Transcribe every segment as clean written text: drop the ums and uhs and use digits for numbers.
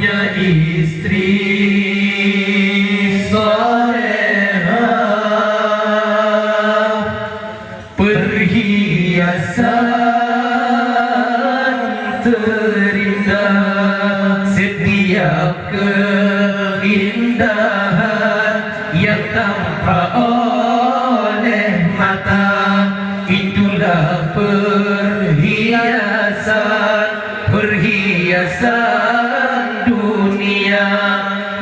hanya istri salehah, perhiasan terindah, setiap keindahan yang tampak oleh mata, itulah perhiasan dunia.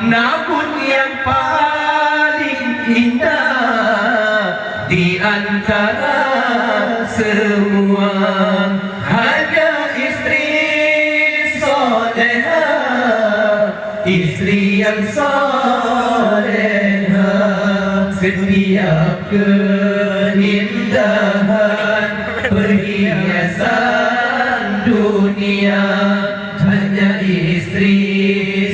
Namun yang paling indah di antara semua hanya istri salehah, istri yang salehah. Setiap keindahan perhiasan dunia hanya istri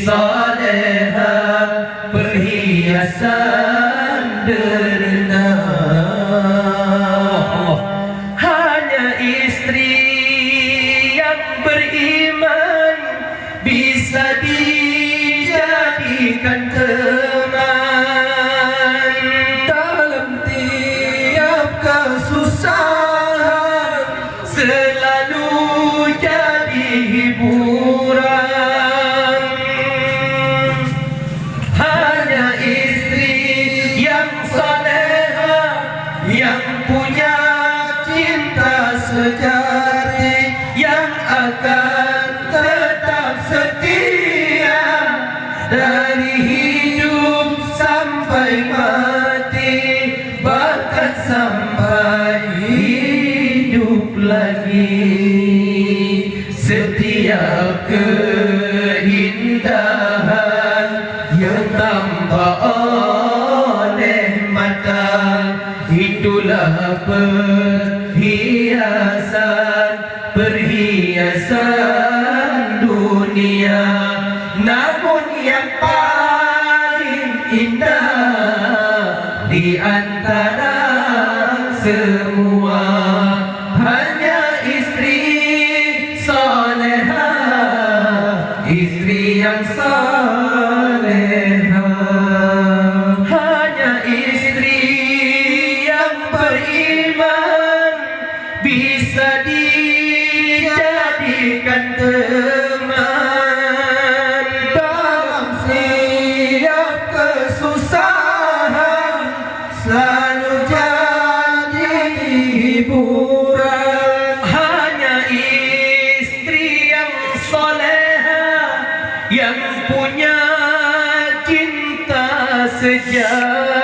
salehah, perhiasan derna. Hanya istri yang beriman bisa dijadikan teman dalam tiap kesusahan, selalu jadi hiburan. Hanya istri yang salehah, yang punya cinta sejati, yang akan tetap setia dari hidup sampai mati, bahkan sampai hidup lagi. Setiap keindahan yang tampak oleh mata, itulah perhiasan dunia. Namun yang paling indah di antara semua hanya istri salehah, istri yang salehah. Hanya istri yang beriman bisa dijadikan teman dalam setiap kesusahan, selalu jadi hiburan. Hanya istri yang salehah, yang punya cinta sejati,